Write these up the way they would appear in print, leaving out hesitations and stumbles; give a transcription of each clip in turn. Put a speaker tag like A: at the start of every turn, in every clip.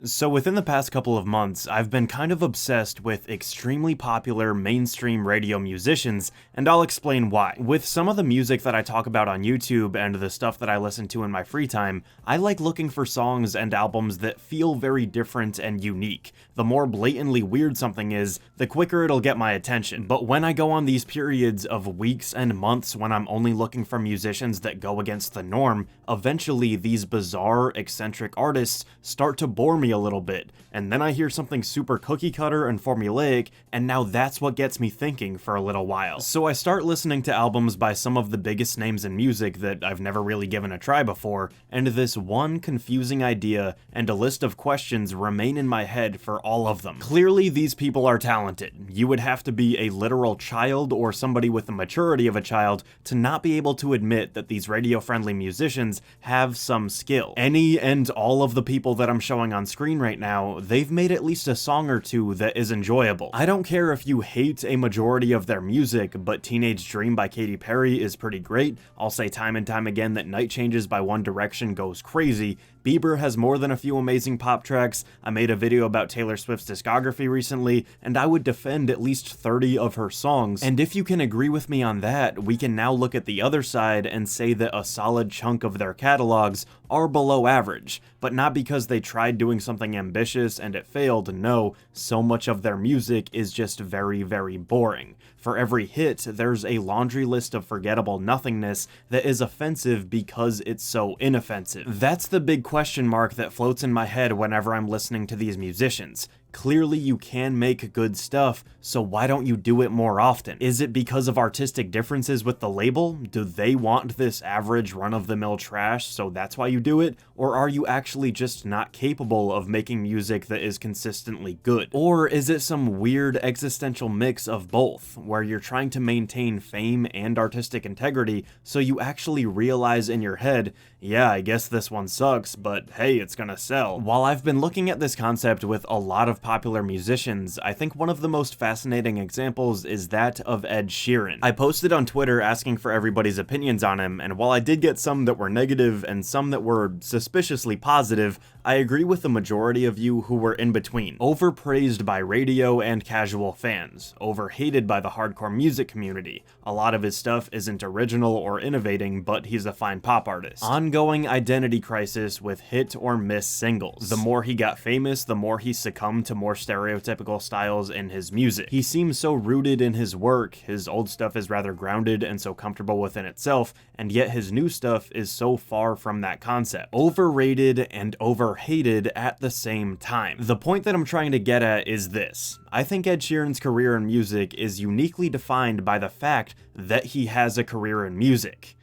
A: So within the past couple of months, I've been kind of obsessed with extremely popular mainstream radio musicians, and I'll explain why. With some of the music that I talk about on YouTube and the stuff that I listen to in my free time, I like looking for songs and albums that feel very different and unique. The more blatantly weird something is, the quicker it'll get my attention. But when I go on these periods of weeks and months when I'm only looking for musicians that go against the norm, eventually these bizarre, eccentric artists start to bore me a little bit, and then I hear something super cookie cutter and formulaic, and now that's what gets me thinking for a little while. So I start listening to albums by some of the biggest names in music that I've never really given a try before, and this one confusing idea and a list of questions remain in my head for all of them. Clearly these people are talented. You would have to be a literal child or somebody with the maturity of a child to not be able to admit that these radio-friendly musicians have some skill. Any and all of the people that I'm showing on screen right now, they've made at least a song or two that is enjoyable. I don't care if you hate a majority of their music, but Teenage Dream by Katy Perry is pretty great. I'll say time and time again that Night Changes by One Direction goes crazy. Bieber has more than a few amazing pop tracks. I made a video about Taylor Swift's discography recently, and I would defend at least 30 of her songs. And if you can agree with me on that, we can now look at the other side and say that a solid chunk of their catalogs are below average, but not because they tried doing something ambitious and it failed. No, so much of their music is just very, very boring. For every hit, there's a laundry list of forgettable nothingness that is offensive because it's so inoffensive. That's the big question mark that floats in my head whenever I'm listening to these musicians. Clearly you can make good stuff, so why don't you do it more often? Is it because of artistic differences with the label? Do they want this average run-of-the-mill trash, so that's why you do it? Or are you actually just not capable of making music that is consistently good? Or is it some weird existential mix of both, where you're trying to maintain fame and artistic integrity, so you actually realize in your head, yeah, I guess this one sucks, but hey, it's gonna sell. While I've been looking at this concept with a lot of popular musicians, I think one of the most fascinating examples is that of Ed Sheeran. I posted on Twitter asking for everybody's opinions on him, and while I did get some that were negative and some that were suspiciously positive, I agree with the majority of you who were in between. Overpraised by radio and casual fans, overhated by the hardcore music community. A lot of his stuff isn't original or innovating, but he's a fine pop artist. Ongoing identity crisis with hit or miss singles. The more he got famous, the more he succumbed to more stereotypical styles in his music. He seems so rooted in his work, his old stuff is rather grounded and so comfortable within itself, and yet his new stuff is so far from that concept. Overrated and overhated at the same time. The point that I'm trying to get at is this. I think Ed Sheeran's career in music is uniquely defined by the fact that he has a career in music.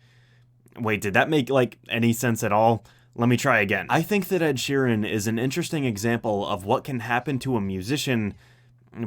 A: Wait, did that make, any sense at all? Let me try again. I think that Ed Sheeran is an interesting example of what can happen to a musician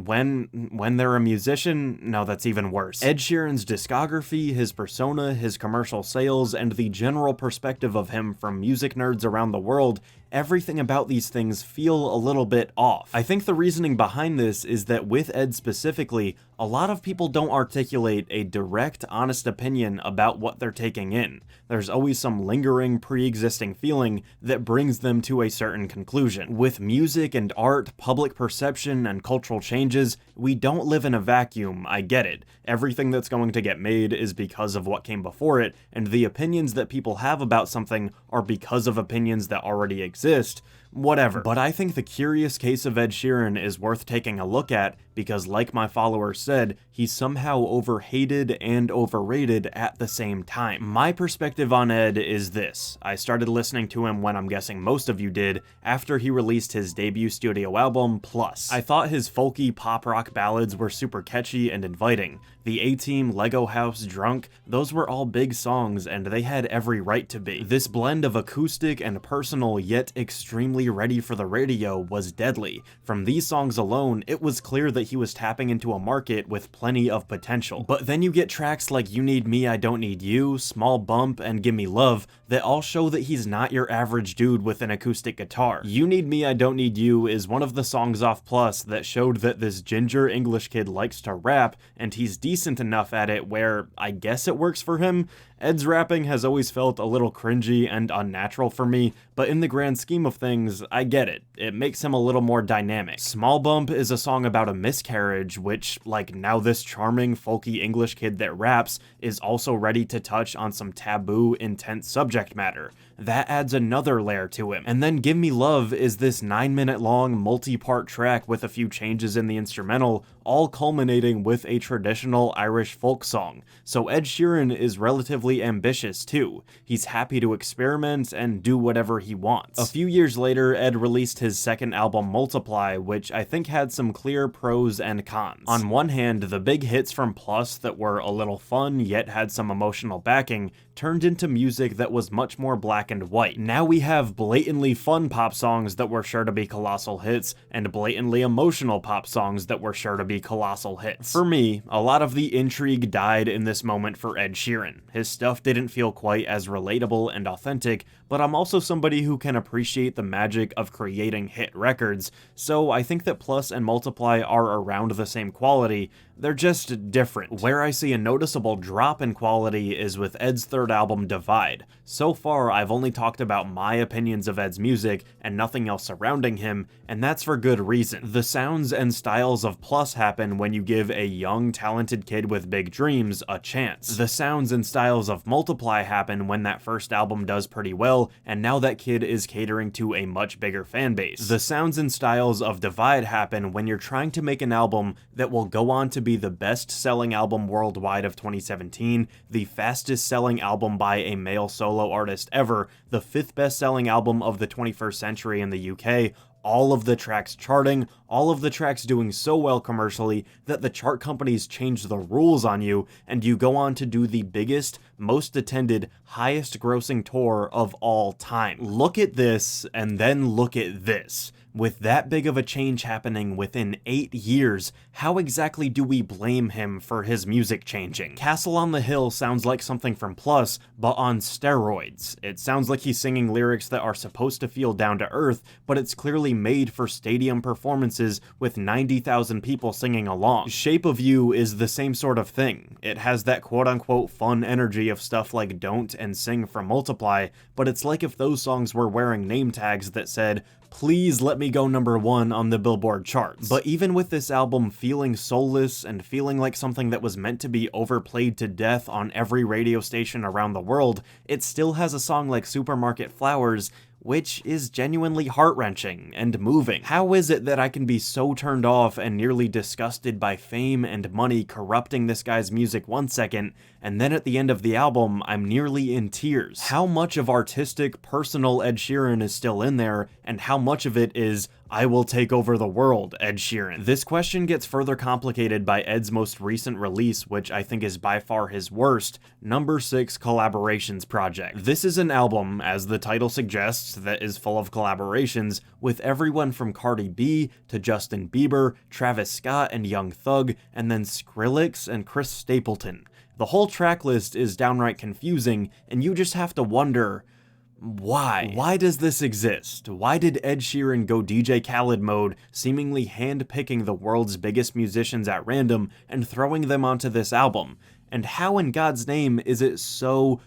A: when they're a musician. No, that's even worse. Ed Sheeran's discography, his persona, his commercial sales, and the general perspective of him from music nerds around the world, everything about these things feel a little bit off. I think the reasoning behind this is that with Ed specifically, a lot of people don't articulate a direct, honest opinion about what they're taking in. There's always some lingering, pre-existing feeling that brings them to a certain conclusion. With music and art, public perception, and cultural changes, we don't live in a vacuum, I get it. Everything that's going to get made is because of what came before it, and the opinions that people have about something are because of opinions that already exist. Whatever. But I think the curious case of Ed Sheeran is worth taking a look at because, like my followers said, he's somehow overhated and overrated at the same time. My perspective on Ed is this. I started listening to him when I'm guessing most of you did, after he released his debut studio album, Plus. I thought his folky pop rock ballads were super catchy and inviting. The A-Team, Lego House, Drunk, those were all big songs and they had every right to be. This blend of acoustic and personal yet extremely ready for the radio was deadly. From these songs alone, it was clear that that he was tapping into a market with plenty of potential. But then you get tracks like You Need Me, I Don't Need You, Small Bump, and Gimme Love that all show that he's not your average dude with an acoustic guitar. You Need Me, I Don't Need You is one of the songs off Plus that showed that this ginger English kid likes to rap, and he's decent enough at it where I guess it works for him. Ed's rapping has always felt a little cringy and unnatural for me, but in the grand scheme of things, I get it. It makes him a little more dynamic. Small Bump is a song about a miscarriage, which, like, now this charming, folky English kid that raps is also ready to touch on some taboo, intense subject matter. That adds another layer to him. And then Give Me Love is this 9-minute long, multi-part track with a few changes in the instrumental, all culminating with a traditional Irish folk song. So Ed Sheeran is relatively ambitious too. He's happy to experiment and do whatever he wants. A few years later, Ed released his second album, Multiply, which I think had some clear pros and cons. On one hand, the big hits from Plus that were a little fun yet had some emotional backing turned into music that was much more black and white. Now we have blatantly fun pop songs that were sure to be colossal hits, and blatantly emotional pop songs that were sure to be colossal hits. For me, a lot of the intrigue died in this moment for Ed Sheeran. His stuff didn't feel quite as relatable and authentic, but I'm also somebody who can appreciate the magic of creating hit records, so I think that Plus and Multiply are around the same quality. They're just different. Where I see a noticeable drop in quality is with Ed's third album, Divide. So far, I've only talked about my opinions of Ed's music and nothing else surrounding him, and that's for good reason. The sounds and styles of Plus happen when you give a young, talented kid with big dreams a chance. The sounds and styles of Multiply happen when that first album does pretty well, and now that kid is catering to a much bigger fan base. The sounds and styles of Divide happen when you're trying to make an album that will go on to be the best-selling album worldwide of 2017, the fastest-selling album by a male solo artist ever, the 5th best-selling album of the 21st century in the UK, all of the tracks charting, all of the tracks doing so well commercially that the chart companies change the rules on you, and you go on to do the biggest, most attended, highest grossing tour of all time. Look at this, and then look at this. With that big of a change happening within 8 years, how exactly do we blame him for his music changing? Castle on the Hill sounds like something from Plus, but on steroids. It sounds like he's singing lyrics that are supposed to feel down to earth, but it's clearly made for stadium performances with 90,000 people singing along. Shape of You is the same sort of thing. It has that quote-unquote fun energy of stuff like Don't and Sing from Multiply, but it's like if those songs were wearing name tags that said, "Please let me go #1 on the Billboard charts." But even with this album feeling soulless and feeling like something that was meant to be overplayed to death on every radio station around the world, it still has a song like Supermarket Flowers, which is genuinely heart-wrenching and moving. How is it that I can be so turned off and nearly disgusted by fame and money corrupting this guy's music one second, and then at the end of the album, I'm nearly in tears? How much of artistic, personal Ed Sheeran is still in there, and how much of it is "I will take over the world" Ed Sheeran? This question gets further complicated by Ed's most recent release, which I think is by far his worst, number 6 Collaborations project. This is an album, as the title suggests, that is full of collaborations with everyone from Cardi B to Justin Bieber, Travis Scott and Young Thug, and then Skrillex and Chris Stapleton. The whole track list is downright confusing, and you just have to wonder, why? Why does this exist? Why did Ed Sheeran go DJ Khaled mode, seemingly hand-picking the world's biggest musicians at random and throwing them onto this album? And how in God's name is it so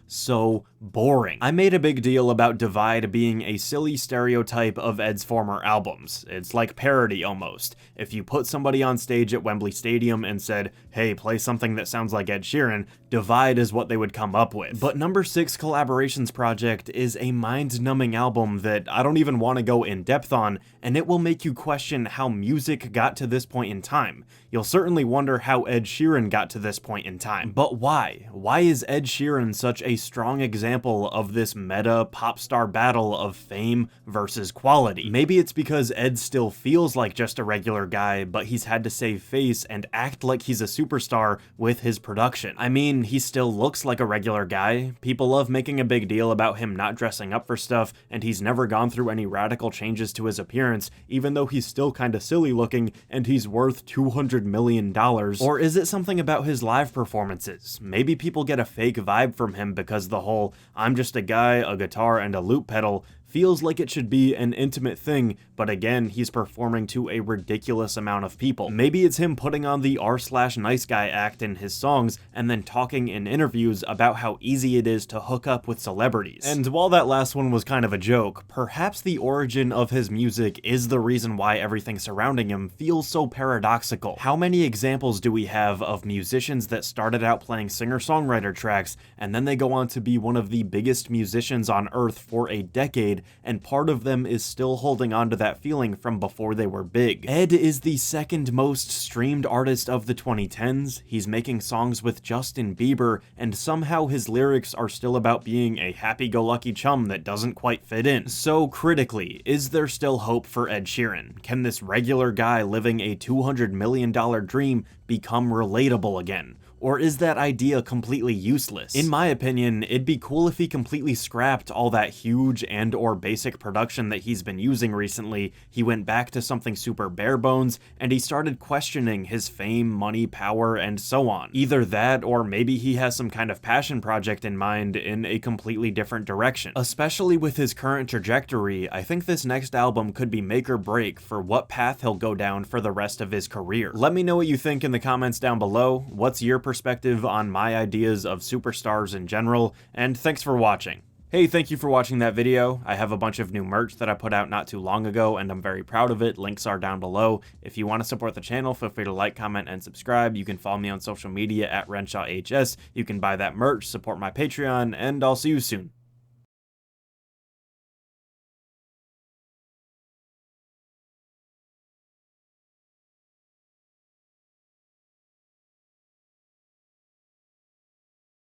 A: boring? I made a big deal about Divide being a silly stereotype of Ed's former albums. It's like parody almost. If you put somebody on stage at Wembley Stadium and said, "Hey, play something that sounds like Ed Sheeran," Divide is what they would come up with. But number 6 Collaborations project is a mind-numbing album that I don't even want to go in depth on, and it will make you question how music got to this point in time. You'll certainly wonder how Ed Sheeran got to this point in time. But why? Why is Ed Sheeran such a strong example of this meta pop star battle of fame versus quality? Maybe it's because Ed still feels like just a regular guy, but he's had to save face and act like he's a superstar with his production. I mean, he still looks like a regular guy. People love making a big deal about him not dressing up for stuff, and he's never gone through any radical changes to his appearance, even though he's still kinda silly looking and he's worth $200 million. Or is it something about his live performances? Maybe people get a fake vibe from him because the whole "I'm just a guy, a guitar, and a loop pedal" feels like it should be an intimate thing, but again, he's performing to a ridiculous amount of people. Maybe it's him putting on the r/nice guy act in his songs and then talking in interviews about how easy it is to hook up with celebrities. And while that last one was kind of a joke, perhaps the origin of his music is the reason why everything surrounding him feels so paradoxical. How many examples do we have of musicians that started out playing singer-songwriter tracks and then they go on to be one of the biggest musicians on earth for a decade, and part of them is still holding on to that feeling from before they were big? Ed is the second most streamed artist of the 2010s, he's making songs with Justin Bieber, and somehow his lyrics are still about being a happy-go-lucky chum that doesn't quite fit in. So critically, is there still hope for Ed Sheeran? Can this regular guy living a $200 million dream become relatable again? Or is that idea completely useless? In my opinion, it'd be cool if he completely scrapped all that huge and or basic production that he's been using recently, he went back to something super bare bones, and he started questioning his fame, money, power, and so on. Either that, or maybe he has some kind of passion project in mind in a completely different direction. Especially with his current trajectory, I think this next album could be make or break for what path he'll go down for the rest of his career. Let me know what you think in the comments down below. What's your perspective on my ideas of superstars in general, and thanks for watching. Hey, thank you for watching that video. I have a bunch of new merch that I put out not too long ago, and I'm very proud of it. Links are down below. If you want to support the channel, feel free to like, comment, and subscribe. You can follow me on social media at RenshawHS. You can buy that merch, support my Patreon, and I'll see you soon.